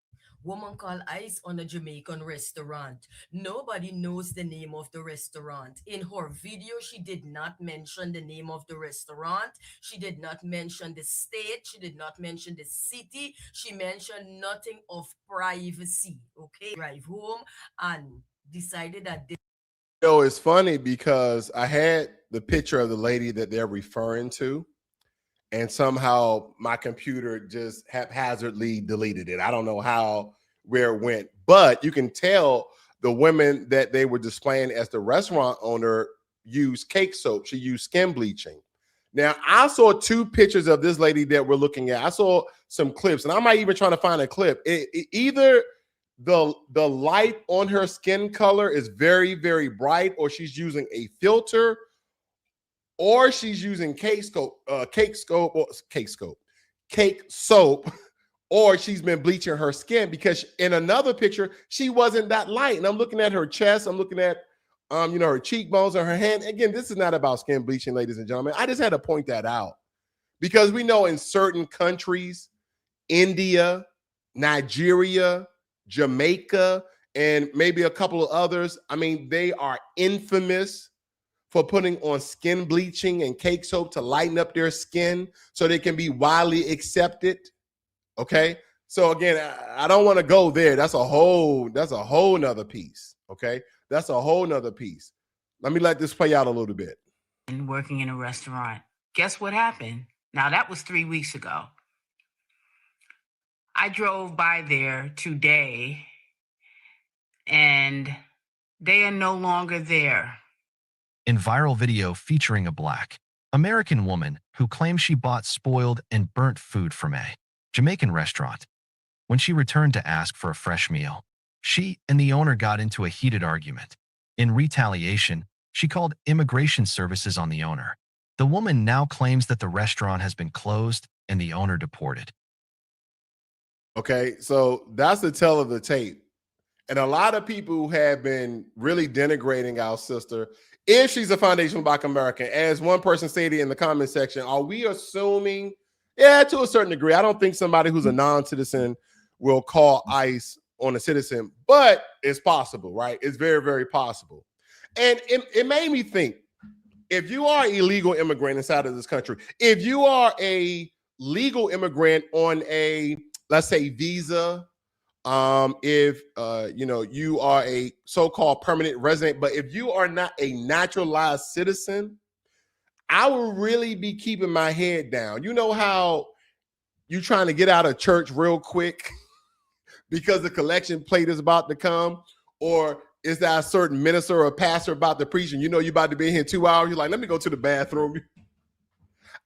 woman called Ice on a Jamaican restaurant. Nobody knows the name of the restaurant. In her video, she did not mention the name of the restaurant. She did not mention the state. She did not mention the city. She mentioned nothing of privacy. Okay, drive home and decided that this. You know, it's funny because I had the picture of the lady that they're referring to, and somehow my computer just haphazardly deleted it. I don't know where it went, but you can tell the women that they were displaying as the restaurant owner used cake soap. She used skin bleaching. Now, I saw two pictures of this lady that we're looking at. I saw some clips, and I might even try to find a clip. Either the light on her skin color is very, very bright, or she's using a filter, or she's using cake soap, or she's been bleaching her skin, because in another picture, she wasn't that light. And I'm looking at her chest. I'm looking at, her cheekbones and her hand. Again, this is not about skin bleaching, ladies and gentlemen. I just had to point that out because we know in certain countries, India, Nigeria, Jamaica, and maybe a couple of others, I mean, they are infamous for putting on skin bleaching and cake soap to lighten up their skin so they can be widely accepted. Okay. So again, I don't want to go there. That's a whole nother piece. Okay. That's a whole nother piece. Let me let this play out a little bit. And working in a restaurant. Guess what happened? Now that was 3 weeks ago. I drove by there today and they are no longer there. In viral video featuring a Black American woman who claims she bought spoiled and burnt food from a Jamaican restaurant. When she returned to ask for a fresh meal, she and the owner got into a heated argument. In retaliation, she called immigration services on the owner. The woman now claims that the restaurant has been closed and the owner deported. Okay, so that's the tell of the tape. And a lot of people have been really denigrating our sister if she's a foundational Black American. As one person stated in the comment section, are we assuming? Yeah, to a certain degree. I don't think somebody who's a non-citizen will call ICE on a citizen, but it's possible, right? It's very, very possible. And it made me think, if you are an illegal immigrant inside of this country, if you are a legal immigrant on a, let's say, visa, if you are a so-called permanent resident, but if you are not a naturalized citizen, I will really be keeping my head down. You know how you trying to get out of church real quick because the collection plate is about to come, or is that a certain minister or pastor about to preach and you know you're about to be here in 2 hours? You're like, let me go to the bathroom.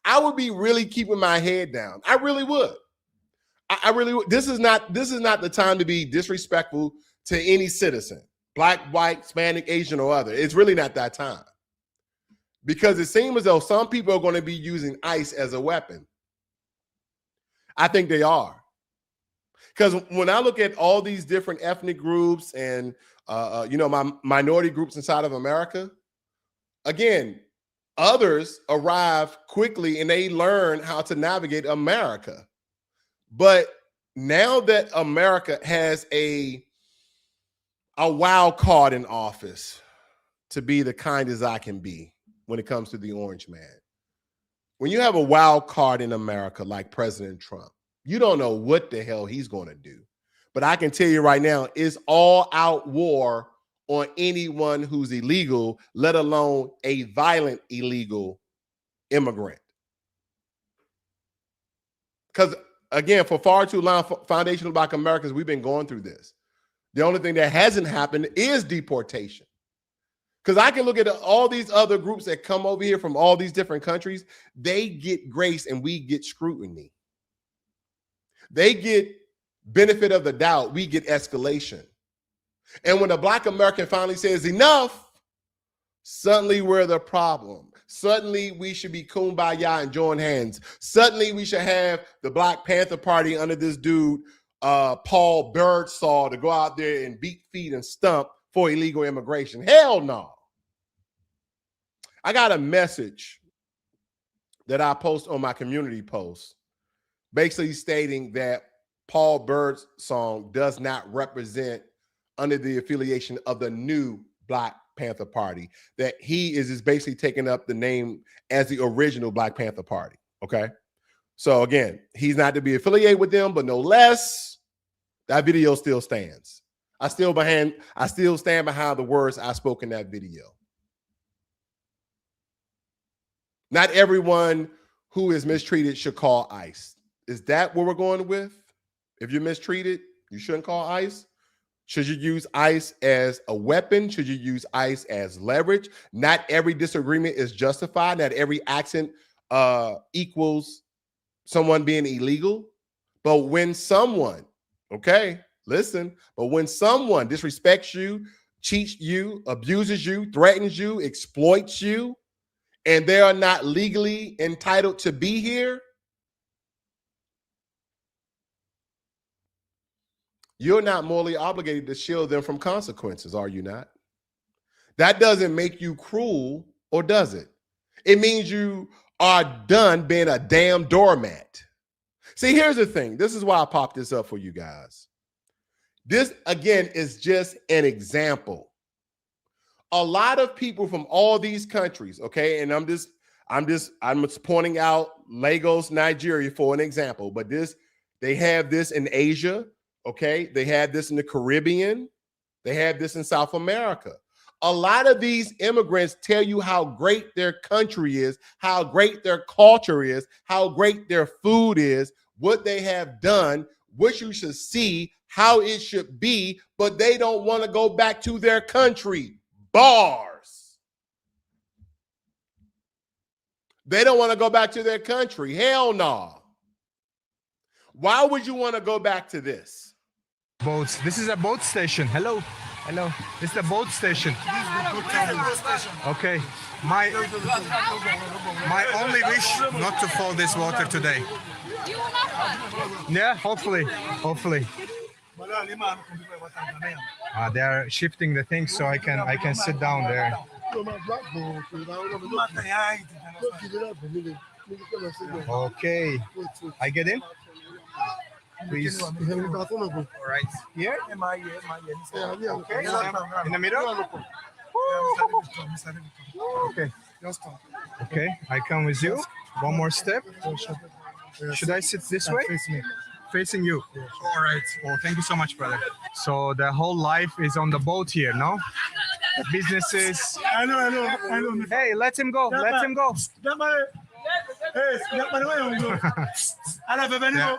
I would be really keeping my head down. I really would. I really would. This is not the time to be disrespectful to any citizen, black, white, Hispanic, Asian, or other. It's really not that time. Because it seems as though some people are going to be using ICE as a weapon. I think they are. Because when I look at all these different ethnic groups and, my minority groups inside of America, again, others arrive quickly and they learn how to navigate America. But now that America has a wild card in office, to be the kind as I can be when it comes to the orange man, when you have a wild card in America like President Trump, you don't know what the hell he's going to do. But I can tell you right now, it's all out war on anyone who's illegal, let alone a violent illegal immigrant. Because again, for far too long, foundational Black Americans, we've been going through this. The only thing that hasn't happened is deportation. Because I can look at all these other groups that come over here from all these different countries. They get grace and we get scrutiny. They get benefit of the doubt. We get escalation. And when a Black American finally says enough, suddenly we're the problem. Suddenly we should be kumbaya and join hands. Suddenly we should have the Black Panther Party under this dude, Paul Birdsall, to go out there and beat feet and stump for illegal immigration. Hell no. I got a message that I post on my community post, basically stating that Paul Birdsall does not represent under the affiliation of the new Black Panther Party, that he is basically taking up the name as the original Black Panther Party. Okay. So again, he's not to be affiliated with them, but no less, that video still stands. I still stand behind the words I spoke in that video. Not everyone who is mistreated should call ICE. Is that what we're going with? If you're mistreated, you shouldn't call ICE. Should you use ICE as a weapon? Should you use ICE as leverage? Not every disagreement is justified. Not every accent equals someone being illegal. But when someone, okay, listen, but when someone disrespects you, cheats you, abuses you, threatens you, exploits you, and they are not legally entitled to be here, you're not morally obligated to shield them from consequences, are you not? That doesn't make you cruel, or does it? It means you are done being a damn doormat. See, here's the thing. This is why I popped this up for you guys. This, again, is just an example. A lot of people from all these countries, okay, and I'm just pointing out Lagos, Nigeria for an example, but they have this in Asia, okay? They have this in the Caribbean. They have this in South America. A lot of these immigrants tell you how great their country is, how great their culture is, how great their food is, what they have done, what you should see, how it should be, but they don't want to go back to their country. Bars. They don't want to go back to their country. Hell no. Why would you want to go back to this? Boats. This is a boat station. Hello. Hello. This is the boat station. Okay. My only wish not to fall this water today. Yeah, hopefully. Hopefully. They are shifting the things so I can sit down there. Okay. I get in? Please. All right. Here? Okay. In the middle? Okay. Okay. I come with you. One more step. Should I sit this way? Facing you. All right. Oh, thank you so much, brother. So the whole life is on the boat here, no? The businesses. I know. Hey, let him go. Let him go. Yeah.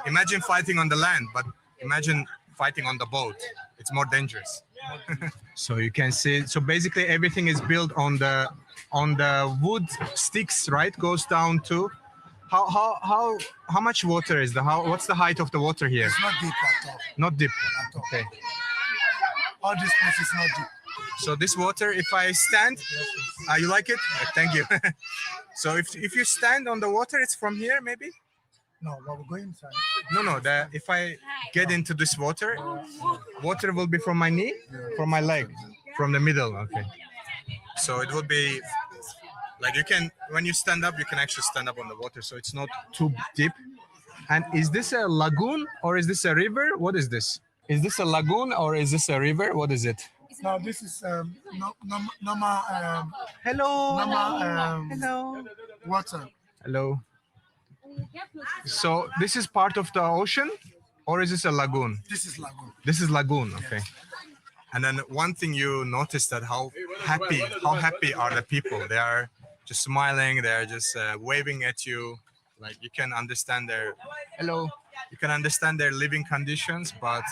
Imagine fighting on the land, but imagine fighting on the boat. it's more dangerous. So you can see, so basically everything is built on the wood sticks, right? Goes down to how much water is what's the height of the water here? It's not deep at all. Not deep. At all. Okay. All this place is not deep. So this water, if I stand, you like it? Thank you. So if you stand on the water, it's from here maybe? No, but we're going inside. No. If I get into this water will be from my knee, from my leg, from the middle. Okay. So it will be like when you stand up, you can actually stand up on the water. So it's not too deep. And is this a lagoon or is this a river? What is this? Is this a lagoon or is this a river? What is it? No, this is normal. Hello. Normal. Hello. Water. Hello. So this is part of the ocean, or is this a lagoon? This is lagoon. This is lagoon. Okay. And then one thing you notice that how happy are the people? They are just smiling. They are just waving at you. Like you can understand their hello. You can understand their living conditions, but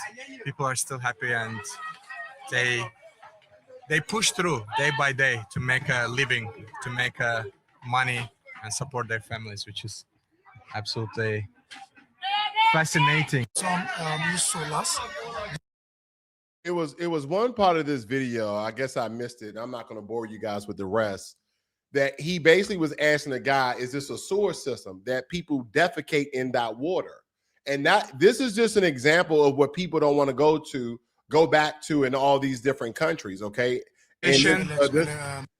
people are still happy and they push through day by day to make a living, to make money and support their families, which is absolutely fascinating. Some solas. It was one part of this video, I guess I missed it. I'm not going to bore you guys with the rest, that he basically was asking the guy, is this a sewer system that people defecate in that water? And this is just an example of what people don't want to go back to in all these different countries, okay? And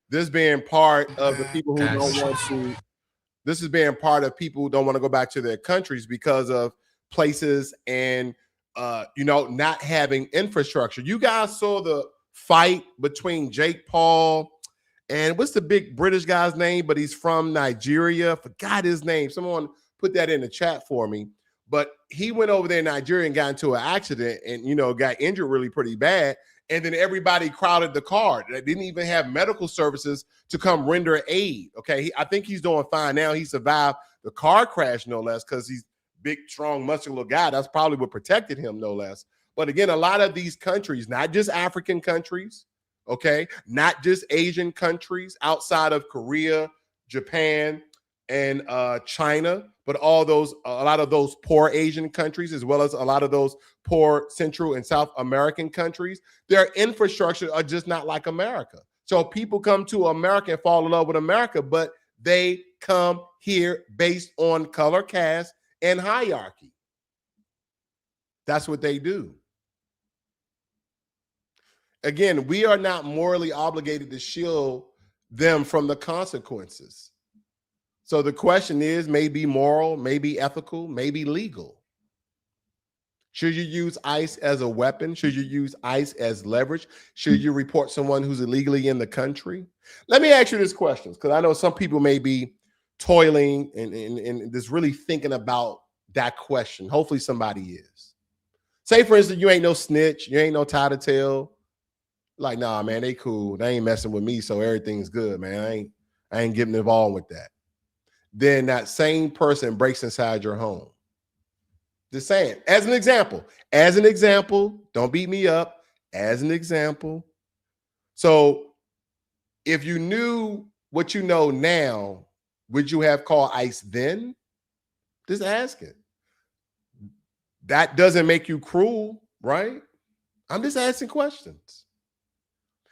this being part of the people who don't want to, this is being part of people who don't want to go back to their countries because of places and not having infrastructure. You guys saw the fight between Jake Paul and what's the big British guy's name, but he's from Nigeria. Forgot his name. Someone put that in the chat for me. But he went over there in Nigeria and got into an accident and, got injured really pretty bad. And then everybody crowded the car. They didn't even have medical services to come render aid. Okay. I think he's doing fine now. He survived the car crash, no less, because he's big, strong, muscular guy. That's probably what protected him, no less. But again, a lot of these countries, not just African countries, okay, not just Asian countries outside of Korea, Japan, and China, but a lot of those poor Asian countries, as well as a lot of those poor Central and South American countries, their infrastructure are just not like America. So people come to America and fall in love with America, but they come here based on color, caste, and hierarchy. That's what they do. Again, we are not morally obligated to shield them from the consequences. So the question is, maybe moral, maybe ethical, maybe legal. Should you use ICE as a weapon? Should you use ICE as leverage? Should you report someone who's illegally in the country? Let me ask you this question, because I know some people may be toiling and just really thinking about that question. Hopefully somebody is. Say, for instance, you ain't no snitch. You ain't no tattletale. Like, nah, man, they cool. They ain't messing with me, so everything's good, man. I ain't getting involved with that. Then that same person breaks inside your home. Just saying, as an example, don't beat me up, as an example. So if you knew what you know now, would you have called ICE then? Just ask it. That doesn't make you cruel, right? I'm just asking questions.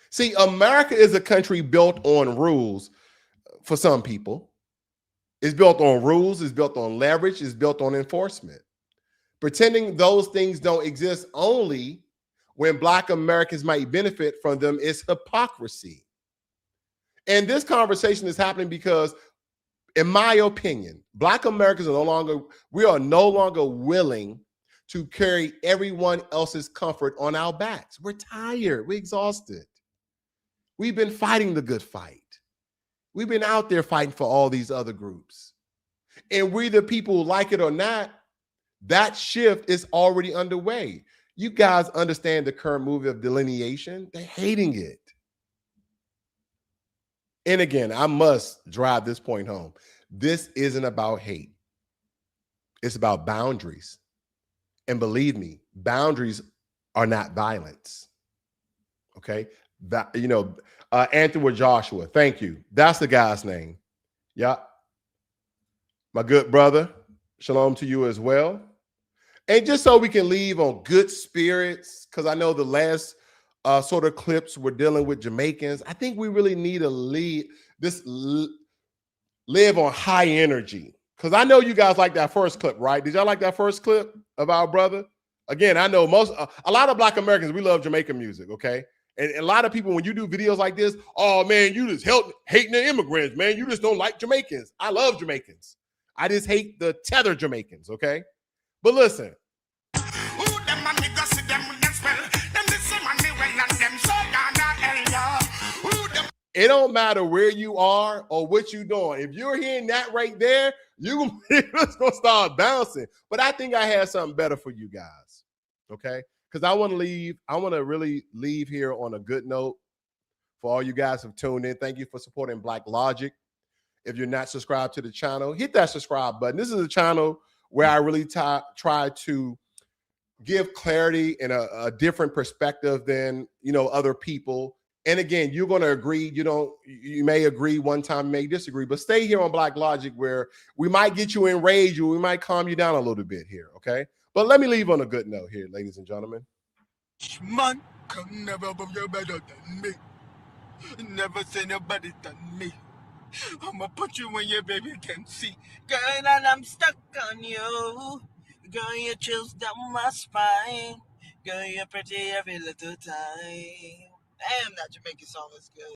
See, America is a country built on rules for some people. It's built on rules, it's built on leverage, it's built on enforcement. Pretending those things don't exist only when Black Americans might benefit from them is hypocrisy. And this conversation is happening because, in my opinion, Black Americans are no longer willing to carry everyone else's comfort on our backs. We're tired, we're exhausted. We've been fighting the good fight. We've been out there fighting for all these other groups. And we, the people who like it or not, that shift is already underway. You guys understand the current movement of delineation? They're hating it. And again, I must drive this point home. This isn't about hate. It's about boundaries. And believe me, boundaries are not violence. Okay, that Anthony with Joshua. Thank you. That's the guy's name. Yeah, my good brother. Shalom to you as well. And just so we can leave on good spirits, because I know the last sort of clips we're dealing with Jamaicans. I think we really need to live on high energy. Because I know you guys like that first clip, right? Did y'all like that first clip of our brother? Again, I know a lot of Black Americans, we love Jamaican music, okay? And a lot of people, when you do videos like this, oh man, you just hating the immigrants, man. You just don't like Jamaicans. I love Jamaicans. I just hate the tether Jamaicans, okay? But listen. It don't matter where you are or what you're doing. If you're hearing that right there, you're just going to start bouncing. But I think I had something better for you guys, okay? Because I want to really leave here on a good note for all you guys who've tuned in. Thank you for supporting BlackLogic. If you're not subscribed to the channel, hit that subscribe button. This is a channel where I really try to give clarity and a different perspective than, other people. And again, you're going to agree. You may agree one time, may disagree, but stay here on BlackLogic where we might get you enraged or we might calm you down a little bit here, okay? But let me leave on a good note here, ladies and gentlemen. Man can never be better than me. Never say nobody than me. I'ma put you when your baby can see. Girl, and I'm stuck on you. Girl, you chills down my spine. Girl, you're pretty every little time. Damn, that Jamaican song is good.